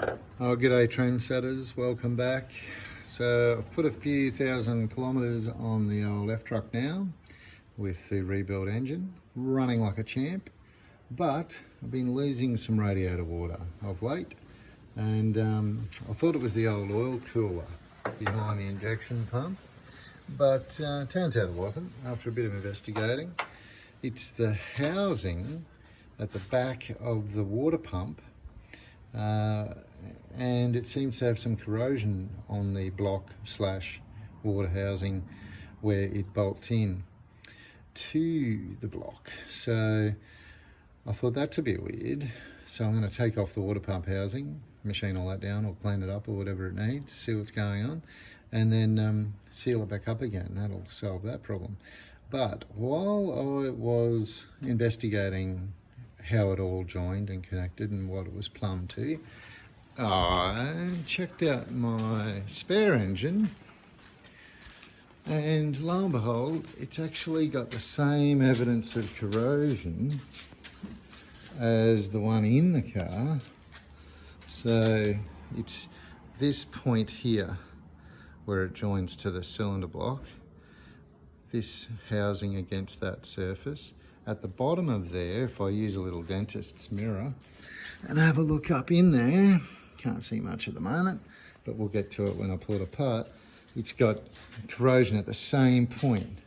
Oh, g'day trendsetters, welcome back. So I've put a few thousand kilometres on the old F-truck now with the rebuilt engine, running like a champ, but I've been losing some radiator water of late, and I thought it was the old oil cooler behind the injection pump, but turns out it wasn't after a bit of investigating. It's the housing at the back of the water pump, and it seems to have some corrosion on the block slash water housing where it bolts in to the block. So I thought that's a bit weird, so I'm going to take off the water pump housing, machine all that down or clean it up or whatever it needs, see what's going on, and then seal it back up again. That'll solve that problem. But while I was investigating how it all joined and connected and what it was plumbed to, I checked out my spare engine, and lo and behold, it's actually got the same evidence of corrosion as the one in the car. So it's this point here where it joins to the cylinder block, this housing against that surface. At the bottom of there, if I use a little dentist's mirror and have a look up in there, can't see much at the moment, but we'll get to it when I pull it apart. It's got corrosion at the same point.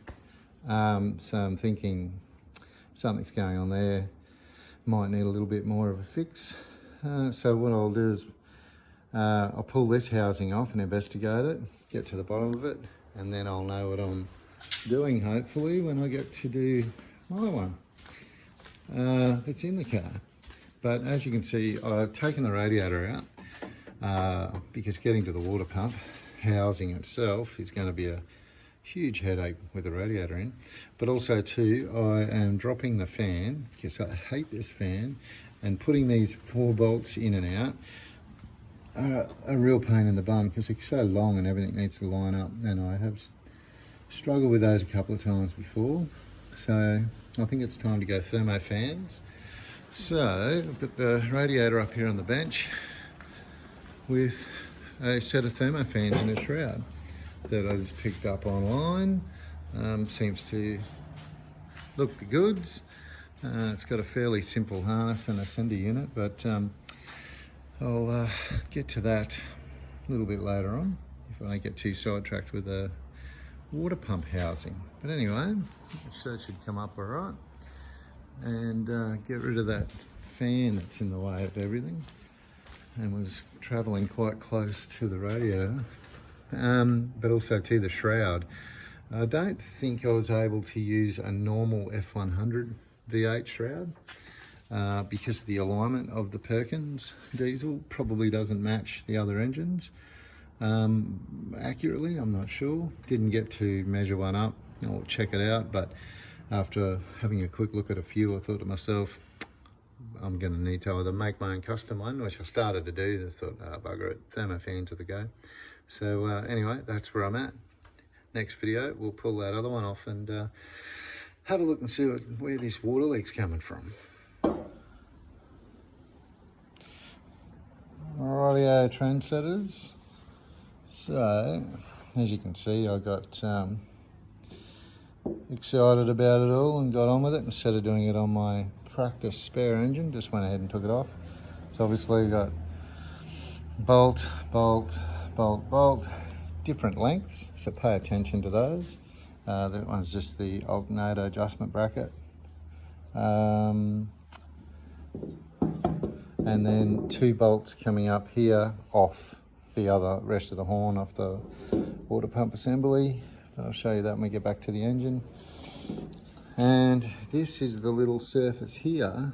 So I'm thinking something's going on there, might need a little bit more of a fix. So what I'll do is I'll pull this housing off and investigate it, get to the bottom of it, and then I'll know what I'm doing hopefully when I get to do my one that's in the car. But as you can see, I've taken the radiator out because getting to the water pump housing itself is going to be a huge headache with the radiator in. But also too, I am dropping the fan because I hate this fan, and putting these 4 bolts in and out are a real pain in the bum because they're so long and everything needs to line up, and I have struggled with those a couple of times before. So I think it's time to go thermo fans. So I've got the radiator up here on the bench with a set of thermo fans in a shroud that I just picked up online. Seems to look the goods. It's got a fairly simple harness and a sender unit, but I'll get to that a little bit later on if I don't get too sidetracked with the water pump housing. But anyway, so it should come up all right, and get rid of that fan that's in the way of everything and was traveling quite close to the radiator, but also to the shroud. I don't think I was able to use a normal F100 V8 shroud because the alignment of the Perkins diesel probably doesn't match the other engines accurately. I'm not sure, didn't get to measure one up or check it out, but after having a quick look at a few, I thought to myself, I'm going to need to either make my own custom one, which I started to do. I thought, bugger it, thermo fan to the go. So anyway, that's where I'm at. Next video, we'll pull that other one off and have a look and see where this water leak's coming from. Rightio trendsetters. So, as you can see, I got excited about it all and got on with it. Instead of doing it on my practice spare engine, just went ahead and took it off. So obviously got bolt, bolt, bolt, bolt, different lengths, so pay attention to those. That one's just the alternator adjustment bracket. And then 2 bolts coming up here off the other rest of the horn off the water pump assembly. I'll show you that when we get back to the engine. And this is the little surface here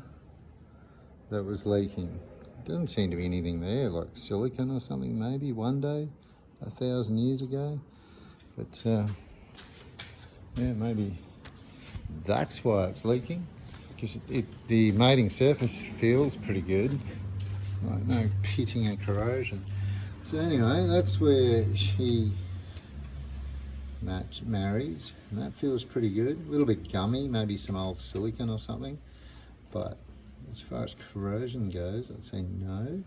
that was leaking. Doesn't seem to be anything there, like silicon or something maybe one day, 1,000 years ago. But yeah, maybe that's why it's leaking. Because the mating surface feels pretty good, like no pitting and corrosion. So anyway, that's where she marries, and that feels pretty good. A little bit gummy, maybe some old silicon or something, but as far as corrosion goes, I'd say no.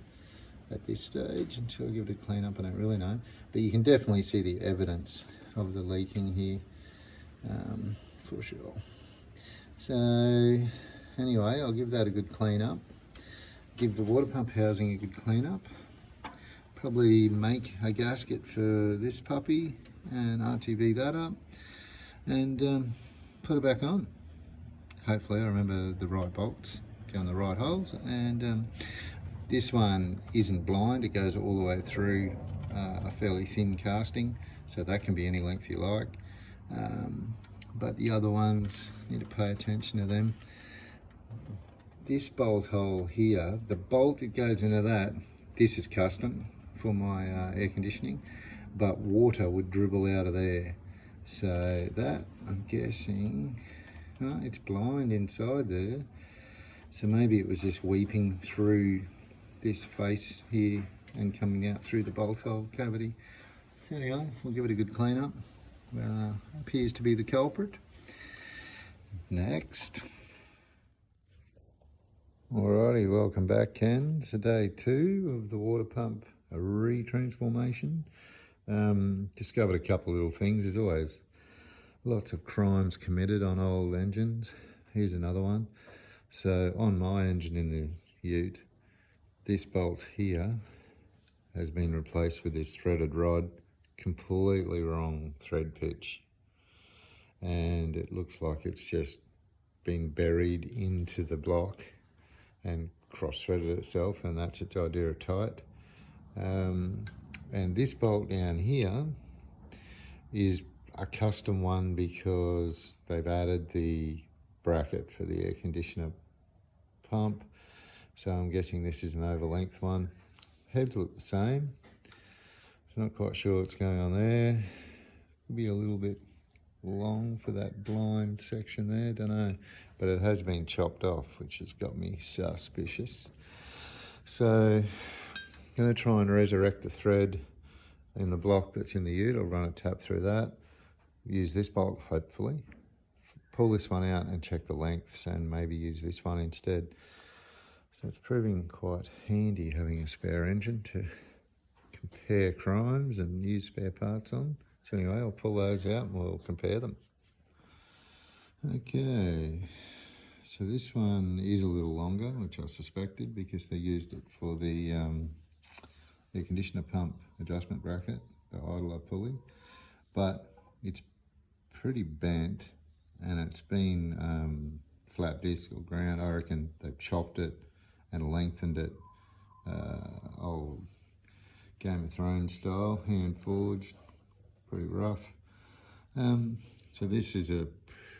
at this stage until I give it a clean up. I don't really know, but you can definitely see the evidence of the leaking here, for sure. So anyway, I'll give that a good clean up, give the water pump housing a good clean up, probably make a gasket for this puppy and RTV that up, and put it back on. Hopefully I remember the right bolts, go in the right holes, and this one isn't blind, it goes all the way through a fairly thin casting, so that can be any length you like, but the other ones, need to pay attention to them. This bolt hole here, the bolt that goes into that, this is custom for my air conditioning, but water would dribble out of there, so that, I'm guessing, oh, it's blind inside there, so maybe it was just weeping through this face here and coming out through the bolt hole cavity. Anyway, we'll give it a good clean up. Appears to be the culprit. Next. Alrighty, welcome back, Ken. It's day 2 of the water pump retransformation. Discovered a couple of little things. There's always lots of crimes committed on old engines. Here's another one. So on my engine in the ute, this bolt here has been replaced with this threaded rod, completely wrong thread pitch, and it looks like it's just been buried into the block and cross-threaded itself, and that's its idea of tight. And this bolt down here is a custom one because they've added the bracket for the air conditioner pump, so I'm guessing this is an over-length one. Heads look the same, so not quite sure what's going on there. Could be a little bit long for that blind section there, don't know, but it has been chopped off, which has got me suspicious. So I'm going to try and resurrect the thread in the block that's in the ute. I'll run a tap through that, use this bolt hopefully, pull this one out and check the lengths, and maybe use this one instead. So it's proving quite handy having a spare engine to compare crimes and use spare parts on. So anyway, I'll pull those out and we'll compare them. Okay, so this one is a little longer, which I suspected because they used it for the air conditioner pump adjustment bracket, the idler pulley, but it's pretty bent and it's been flat disc or ground. I reckon they've chopped it and lengthened it, old Game of Thrones style, hand forged, pretty rough. So this is a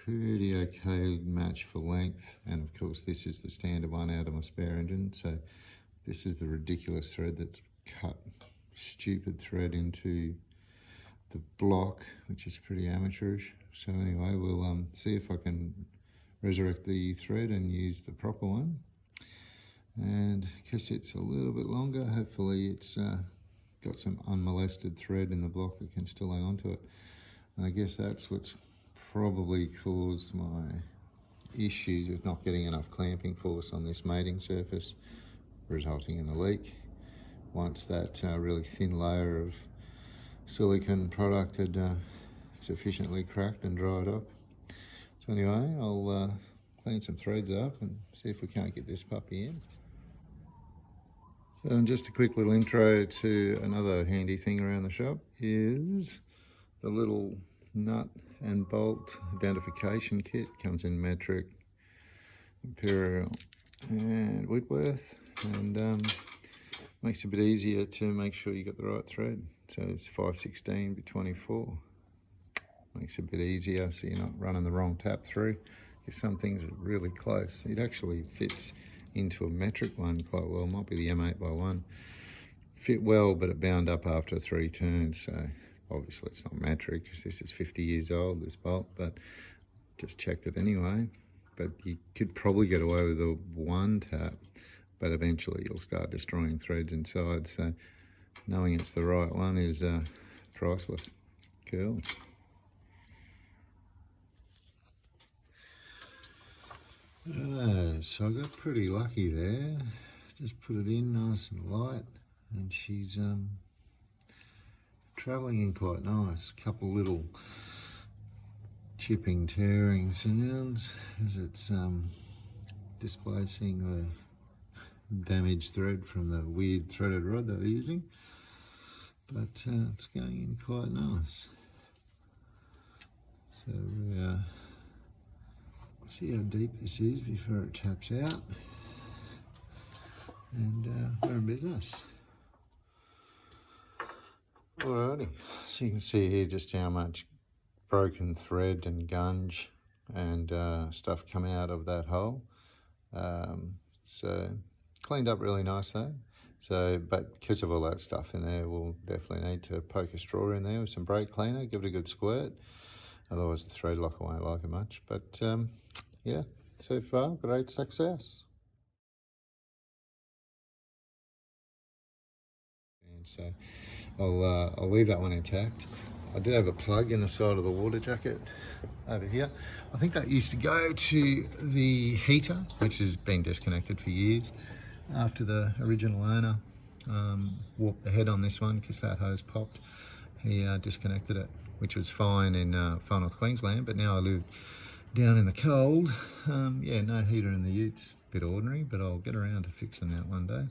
pretty okay match for length, and of course this is the standard one out of my spare engine. So this is the ridiculous thread that's cut stupid thread into the block, which is pretty amateurish. So anyway, we'll see if I can resurrect the thread and use the proper one. And because it's a little bit longer, hopefully it's got some unmolested thread in the block that can still hang on to it. And I guess that's what's probably caused my issues with not getting enough clamping force on this mating surface, resulting in the leak. Once that really thin layer of silicone product had sufficiently cracked and dried up. So anyway, I'll clean some threads up and see if we can't get this puppy in. So, and just a quick little intro to another handy thing around the shop is the little nut and bolt identification kit. Comes in metric, imperial and Whitworth, and makes it a bit easier to make sure you got the right thread. So it's 516 by 24. Makes it a bit easier so you're not running the wrong tap through, because some things are really close. It actually fits into a metric one quite well. Might be the M8x1. Fit well, but it bound up after 3 turns, so obviously it's not metric because this is 50 years old, this bolt, but just checked it anyway. But you could probably get away with a 1 tap, but eventually you'll start destroying threads inside, so knowing it's the right one is priceless. Cool. So I got pretty lucky there. Just put it in nice and light. and she's travelling in quite nice. Couple little chipping, tearing sounds as it's displacing the damaged thread from the weird threaded rod that we're using, but it's going in quite nice. So see how deep this is before it taps out, and we're in business. Alrighty, so you can see here just how much broken thread and gunge and stuff come out of that hole. So cleaned up really nice though. So, but because of all that stuff in there, we'll definitely need to poke a straw in there with some brake cleaner, give it a good squirt. Otherwise the thread locker won't like it much. But yeah, so far great success. And so I'll leave that one intact. I did have a plug in the side of the water jacket over here. I think that used to go to the heater, which has been disconnected for years after the original owner warped the head on this one because that hose popped. He disconnected it, which was fine in far north Queensland, but now I live down in the cold. Yeah, no heater in the utes, bit ordinary, but I'll get around to fixing that one day.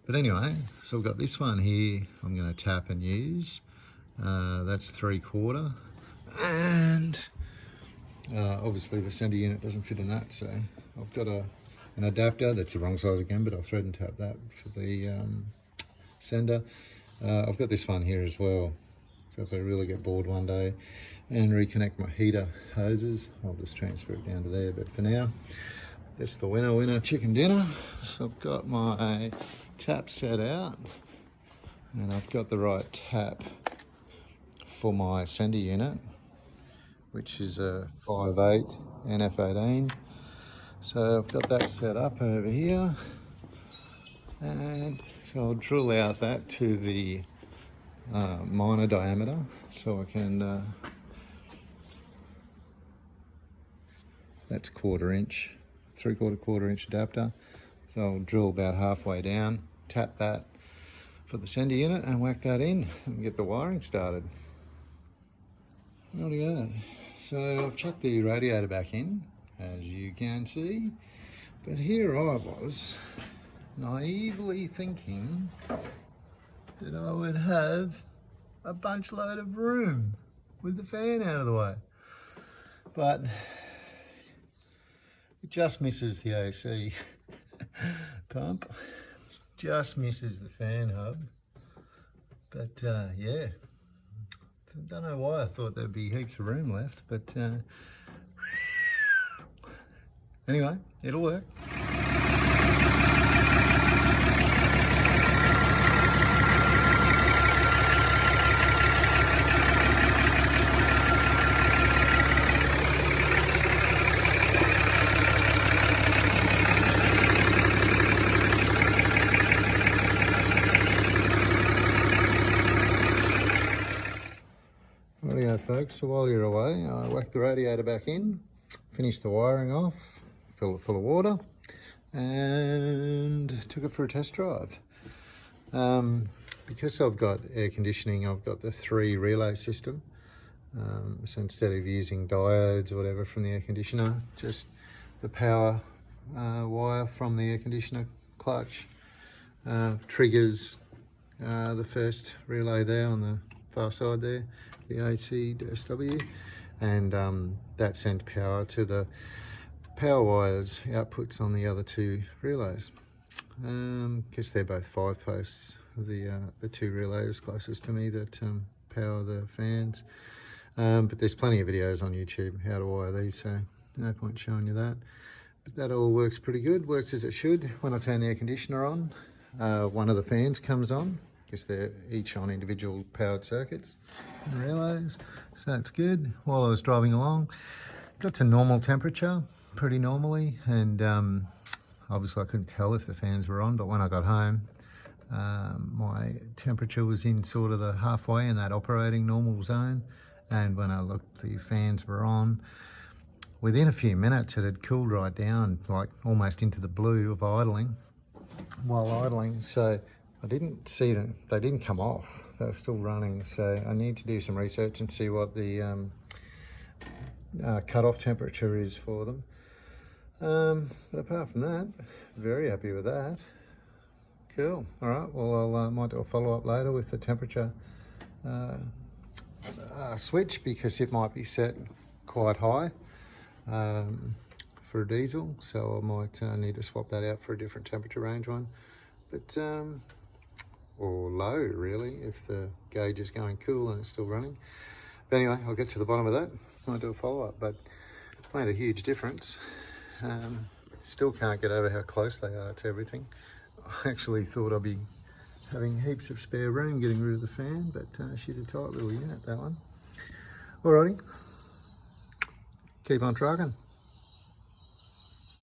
But anyway, so I've got this one here I'm going to tap and use. That's 3/4, and obviously the sender unit doesn't fit in that, so I've got an adapter that's the wrong size again, but I'll thread and tap that for the sender. I've got this one here as well, so if I really get bored one day and reconnect my heater hoses, I'll just transfer it down to there. But for now, that's the winner chicken dinner. So I've got my tap set out, and I've got the right tap for my sender unit, which is a 5/8 NF18. So I've got that set up over here, and so I'll drill out that to the minor diameter, so I can that's 1/4 inch, 3/4 inch adapter. So I'll drill about halfway down, tap that for the sender unit, and whack that in and get the wiring started. Rightio. So I've chucked the radiator back in, as you can see, but here I was naively thinking that I would have a bunch load of room with the fan out of the way, but it just misses the AC pump, just misses the fan hub. But yeah, I don't know why I thought there'd be heaps of room left, but anyway, it'll work. Rightio folks, so while you're away, I whacked the radiator back in, finished the wiring off, filled it full of water, and took it for a test drive. Because I've got air conditioning, I've got the 3 relay system. So instead of using diodes or whatever from the air conditioner, just the power wire from the air conditioner clutch triggers the first relay there on the far side there, the AC-SW, and that sends power to the power wires outputs on the other 2 relays. Guess they're both 5 posts, the 2 relays closest to me that power the fans. But there's plenty of videos on YouTube how to wire these, so no point showing you that. But that all works pretty good, works as it should. When I turn the air conditioner on, one of the fans comes on. Guess they're each on individual powered circuits and relays, so that's good. While I was driving along, got to normal temperature pretty normally, and obviously I couldn't tell if the fans were on, but when I got home, my temperature was in sort of the halfway in that operating normal zone, and when I looked, the fans were on. Within a few minutes it had cooled right down, like almost into the blue of idling, while idling. So I didn't see them, they didn't come off, they were still running, so I need to do some research and see what the cut-off temperature is for them. But apart from that, very happy with that. Cool. All right, well, I might do a follow-up later with the temperature switch, because it might be set quite high for a diesel, so I might need to swap that out for a different temperature range one, but or low really, if the gauge is going cool and it's still running. But anyway, I'll get to the bottom of that. I'll do a follow-up, but it's made a huge difference. Still can't get over how close they are to everything. I actually thought I'd be having heaps of spare room getting rid of the fan, but she's a tight little unit, that one. Alrighty, keep on trucking.